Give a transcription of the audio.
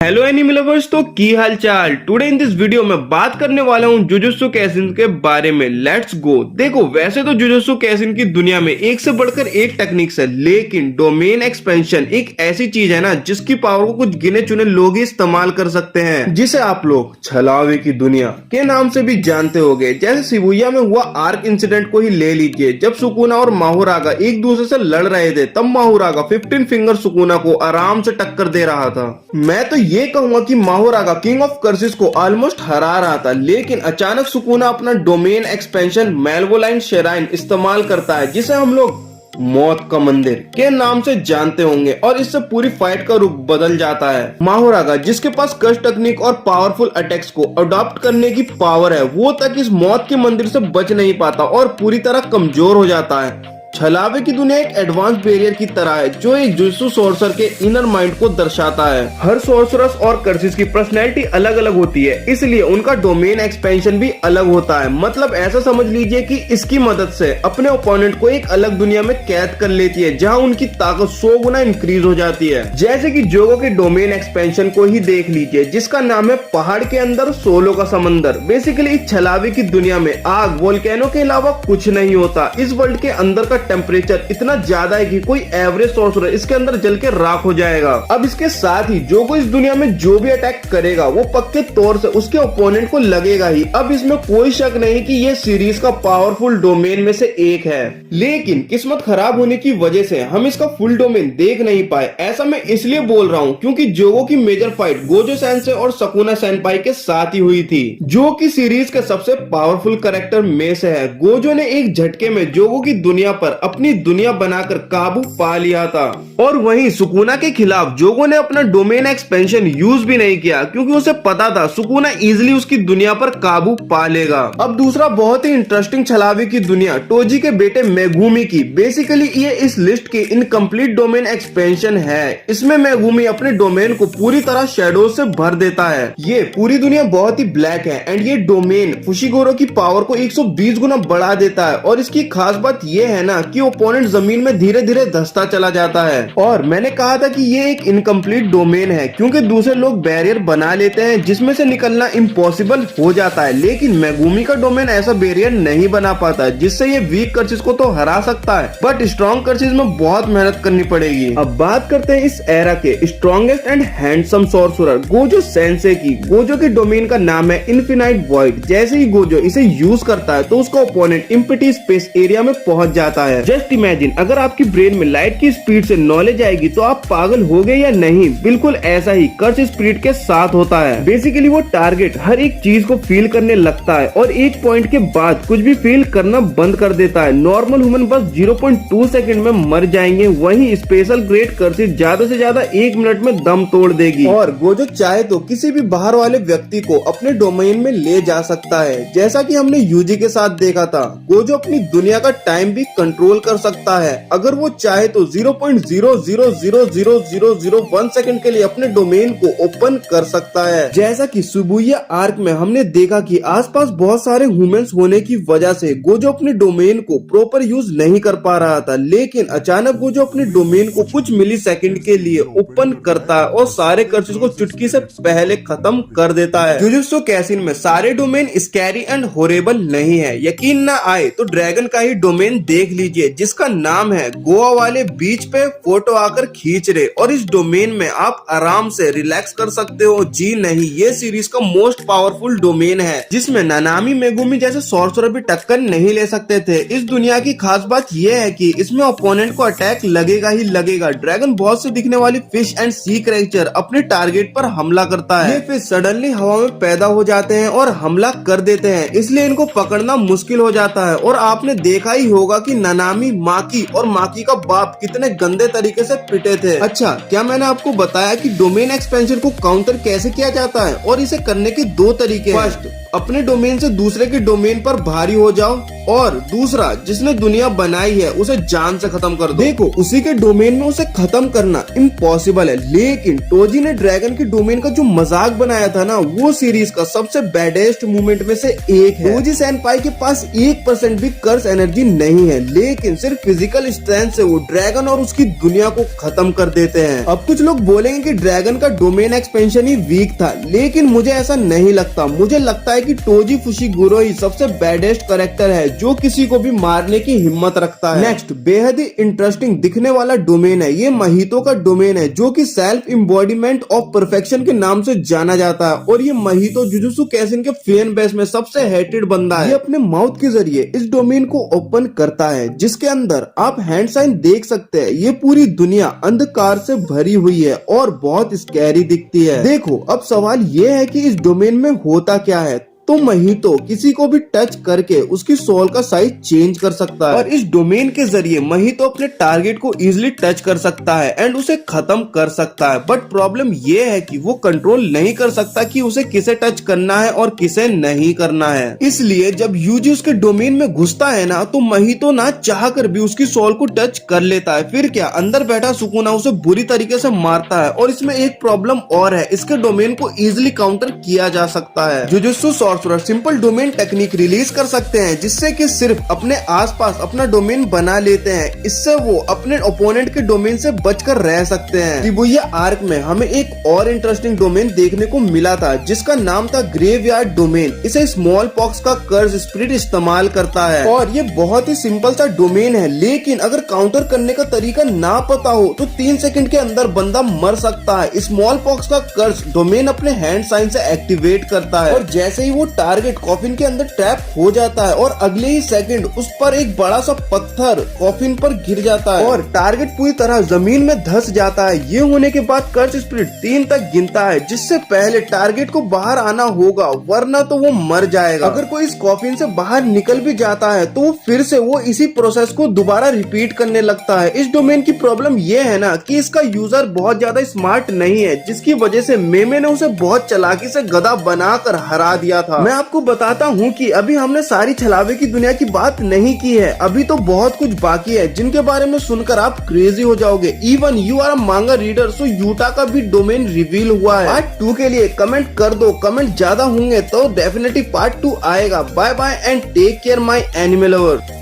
Hello anime lovers, तो की हाल चाल। टुडे इन दिस वीडियो में बात करने वाला हूँ जुजुत्सु कैसिन के बारे में। Let's go. देखो, वैसे तो जुजुत्सु कैसिन की दुनिया में एक से बढ़कर एक टेक्निक्स है, लेकिन डोमेन एक्सपेंशन एक ऐसी चीज है ना जिसकी पावर को कुछ गिने चुने लोग ही इस्तेमाल कर सकते हैं, जिसे आप लोग छलावे की दुनिया के नाम से भी जानते होंगे। जैसे शिबुया में हुआ आर्क इंसिडेंट को ही ले लीजिए। जब सुकुना और माहुरागा एक दूसरे से लड़ रहे थे, तब माहुरागा 15 फिंगर सुकुना को आराम से टक्कर दे रहा था। मैं तो ये कहूंगा कि माहुरागा किंग ऑफ कर्सिस को ऑलमोस्ट हरा रहा था, लेकिन अचानक सुकुना अपना डोमेन एक्सपेंशन मेलवोलाइन शेराइन इस्तेमाल करता है, जिसे हम लोग मौत का मंदिर के नाम से जानते होंगे, और इससे पूरी फाइट का रूप बदल जाता है। माहुरागा, जिसके पास कर्स टेक्निक और पावरफुल अटैक्स को अडॉप्ट करने की पावर है, वो तक इस मौत के मंदिर से बच नहीं पाता और पूरी तरह कमजोर हो जाता है। छलावे की दुनिया एक एडवांस बैरियर की तरह है, जो एक जुजुत्सु सोर्सर के इनर माइंड को दर्शाता है। हर सोर्सरस और कर्सिस की पर्सनैलिटी अलग अलग होती है, इसलिए उनका डोमेन एक्सपेंशन भी अलग होता है। मतलब ऐसा समझ लीजिए कि इसकी मदद से अपने ओपोनेंट को एक अलग दुनिया में कैद कर लेती है, जहां उनकी ताकत 100 गुना इंक्रीज हो जाती है। जैसे कि जोगो के डोमेन एक्सपेंशन को ही देख लीजिए, जिसका नाम है पहाड़ के अंदर सोलो का समंदर। बेसिकली इस छलावे की दुनिया में आग, वोल्केनो के अलावा कुछ नहीं होता। इस वर्ल्ड के अंदर का टेम्परेचर इतना ज्यादा है कि कोई एवरेज सोर्सर इसके अंदर जल के राख हो जाएगा। अब इसके साथ ही जोगो इस दुनिया में जो भी अटैक करेगा, वो पक्के तौर से उसके ओपोनेंट को लगेगा ही। अब इसमें कोई शक नहीं कि ये सीरीज का पावरफुल डोमेन में से एक है, लेकिन किस्मत खराब होने की वजह से हम इसका फुल डोमेन देख नहीं पाए। ऐसा मैं इसलिए बोल रहा हूँ क्योंकि जोगो की मेजर फाइट गोजो सेंसे और सकुना सेनपाई के साथ ही हुई थी, जो की सीरीज के सबसे पावरफुल कैरेक्टर में से है। गोजो ने एक झटके में जोगो की दुनिया पर अपनी दुनिया बनाकर काबू पा लिया था, और वहीं सुकुना के खिलाफ जोगो ने अपना डोमेन एक्सपेंशन यूज भी नहीं किया, क्योंकि उसे पता था सुकुना इजीली उसकी दुनिया पर काबू पा लेगा। अब दूसरा बहुत ही इंटरेस्टिंग छलावे की दुनिया टोजी के बेटे मेगुमी की। बेसिकली ये इस लिस्ट की इनकम्प्लीट डोमेन एक्सपेंशन है। इसमें मेगुमी अपने डोमेन को पूरी तरह शेडो से भर देता है। ये पूरी दुनिया बहुत ही ब्लैक है, एंड ये डोमेन फुशिगोरो की पावर को 120 गुना बढ़ा देता है। और इसकी खास बात ये है ना कि ओपोनेंट जमीन में धीरे धीरे धंसता चला जाता है। और मैंने कहा था कि ये एक इनकम्प्लीट डोमेन है, क्योंकि दूसरे लोग बैरियर बना लेते हैं जिसमें से निकलना इम्पॉसिबल हो जाता है, लेकिन मेगुमी का डोमेन ऐसा बैरियर नहीं बना पाता, जिससे ये वीक कर्सिस को तो हरा सकता है, बट स्ट्रॉन्ग कर्सिस में बहुत मेहनत करनी पड़ेगी। अब बात करते हैं इस एरा के strongest and handsome sorcerer Gojo sensei की। गोजो के डोमेन का नाम है इन्फिनाइट वॉइड। जैसे ही गोजो इसे यूज करता है, तो उसका ओपोनेंट इम्पिटी स्पेस एरिया में पहुंच जाता है। जस्ट इमेजिन, अगर आपकी ब्रेन में लाइट की स्पीड से नॉलेज आएगी तो आप पागल हो गए या नहीं। बिल्कुल ऐसा ही कर्स स्पीड के साथ होता है। बेसिकली वो टारगेट हर एक चीज को फील करने लगता है, और एक पॉइंट के बाद कुछ भी फील करना बंद कर देता है। नॉर्मल ह्यूमन बस 0.2 सेकंड में मर जाएंगे, वहीं स्पेशल ग्रेट कर्सिस ज्यादा से ज्यादा 1 मिनट में दम तोड़ देगी। और गोजो चाहे तो किसी भी बाहर वाले व्यक्ति को अपने डोमेन में ले जा सकता है, जैसा कि हमने यूजी के साथ देखा था। गोजो अपनी दुनिया का टाइम भी कंट्रोल कर सकता है। अगर वो चाहे तो 0.000001 सेकंड के लिए अपने डोमेन को ओपन कर सकता है। जैसा कि शिबुया आर्क में हमने देखा कि आसपास बहुत सारे ह्यूमंस होने की वजह से गोजो अपने डोमेन को प्रॉपर यूज नहीं कर पा रहा था, लेकिन अचानक गोजो अपने डोमेन को कुछ मिली सेकंड के लिए ओपन करता है और सारे कर्सिस को चुटकी से पहले खत्म कर देता है। जुजुत्सु कैसिन में सारे डोमेन स्कैरी एंड हॉरिबल नहीं है। यकीन ना आए तो ड्रैगन का ही डोमेन देख लीजिए, जिसका नाम है गोवा वाले बीच पे फोटो आकर खींच रहे, और इस डोमेन में आप आराम से रिलैक्स कर सकते हो। जी नहीं, ये सीरीज का मोस्ट पावरफुल डोमेन है, जिसमें नानामी मेगुमी जैसे सोर्सर भी टक्कर नहीं ले सकते थे। इस दुनिया की खास बात यह है कि इसमें ओपोनेंट को अटैक लगेगा ही लगेगा। ड्रैगन बॉस से दिखने वाली फिश एंड सी क्रिएचर अपने टारगेट पर हमला करता है। ये फिश सडनली हवा में पैदा हो जाते हैं और हमला कर देते हैं, इसलिए इनको पकड़ना मुश्किल हो जाता है। और आपने देखा ही होगा कि नानामी, माकी और माकी का बाप कितने गंदे तरीके से पिटे थे। अच्छा, क्या मैंने आपको बताया कि डोमेन एक्सपेंशन को काउंटर कैसे किया जाता है? और इसे करने के 2 तरीके हैं। फर्स्ट, अपने डोमेन से दूसरे के डोमेन पर भारी हो जाओ, और दूसरा जिसने दुनिया बनाई है उसे जान से खत्म कर दो। देखो उसी के डोमेन में उसे खत्म करना इम्पॉसिबल है, लेकिन टोजी ने ड्रैगन के डोमेन का जो मजाक बनाया था ना, वो सीरीज का सबसे बैडेस्ट मूवमेंट में से एक है। टोजी सेनपाई के पास 1% भी कर्स एनर्जी नहीं है, लेकिन सिर्फ फिजिकल स्ट्रेंथ से वो ड्रैगन और उसकी दुनिया को खत्म कर देते हैं। अब कुछ लोग बोलेंगे कि ड्रैगन का डोमेन एक्सपेंशन ही वीक था, लेकिन मुझे ऐसा नहीं लगता। मुझे लगता है कि टोजी फुशिगुरो ही सबसे बैडेस्ट कैरेक्टर है जो किसी को भी मारने की हिम्मत रखता है। नेक्स्ट बेहद ही इंटरेस्टिंग दिखने वाला डोमेन है, ये महितो का डोमेन है जो कि सेल्फ एम्बॉडीमेंट ऑफ परफेक्शन के नाम से जाना जाता है। और ये महितो जुजुत्सु कैसिन के फैन बेस में सबसे हेटेड बंदा है। ये अपने माउथ के जरिए इस डोमेन को ओपन करता है, जिसके अंदर आप हैंड साइन देख सकते हैं। ये पूरी दुनिया अंधकार से भरी हुई है और बहुत स्कैरी दिखती है। देखो अब सवाल ये है कि इस डोमेन में होता क्या है। तो महितो किसी को भी टच करके उसकी सोल का साइज चेंज कर सकता है, और इस डोमेन के जरिए महितो अपने टारगेट को इजिली टच कर सकता है एंड उसे खत्म कर सकता है। बट प्रॉब्लम ये है कि वो कंट्रोल नहीं कर सकता कि उसे किसे टच करना है और किसे नहीं करना है। इसलिए जब यूजी उसके डोमेन में घुसता है ना, तो महितो ना चाह कर भी उसकी सोल को टच कर लेता है। फिर क्या, अंदर बैठा सुकुना उसे बुरी तरीके से मारता है। और इसमें एक प्रॉब्लम और है, इसके डोमेन को इजिली काउंटर किया जा सकता है। Jujutsu sorcerer simple domain technique release कर सकते हैं, जिससे कि सिर्फ अपने आसपास अपना डोमेन बना लेते हैं। इससे वो अपने ओपोनेंट के डोमेन से बचकर रह सकते हैं। शिबुया आर्क में हमें एक और इंटरेस्टिंग डोमेन देखने को मिला था, जिसका नाम था ग्रेवयार्ड डोमेन। इसे स्मॉल पॉक्स का कर्ज स्पिरिट इस्तेमाल करता है, और ये बहुत ही सिंपल सा डोमेन है। लेकिन अगर काउंटर करने का तरीका ना पता हो तो 3 सेकंड के अंदर बंदा मर सकता है। स्मॉल पॉक्स का कर्ज डोमेन अपने हैंड साइन से एक्टिवेट करता है, और जैसे ही वो टारगेट कॉफिन के अंदर ट्रैप हो जाता है, और अगले ही सेकंड उस पर एक बड़ा सा पत्थर कॉफिन पर गिर जाता है और टारगेट पूरी तरह जमीन में धंस जाता है। ये होने के बाद कर्ज स्पिरिट 3 तक गिनता है, जिससे पहले टारगेट को बाहर आना होगा, वरना तो वो मर जाएगा। अगर कोई इस कॉफिन से बाहर निकल भी जाता है तो फिर से वो इसी प्रोसेस को दोबारा रिपीट करने लगता है। इस डोमेन की प्रॉब्लम ये है ना कि इसका यूजर बहुत ज्यादा स्मार्ट नहीं है, जिसकी वजह से मेमे ने उसे बहुत चालाकी से गधा बनाकर हरा दिया था। मैं आपको बताता हूँ कि अभी हमने सारी छलावे की दुनिया की बात नहीं की है, अभी तो बहुत कुछ बाकी है जिनके बारे में सुनकर आप क्रेजी हो जाओगे। इवन यू आर अ मांगा रीडर, सो यूटा का भी डोमेन रिवील हुआ है। पार्ट 2 के लिए कमेंट कर दो, कमेंट ज्यादा होंगे तो डेफिनेटली पार्ट 2 आएगा। Bye bye and take care my anime lover.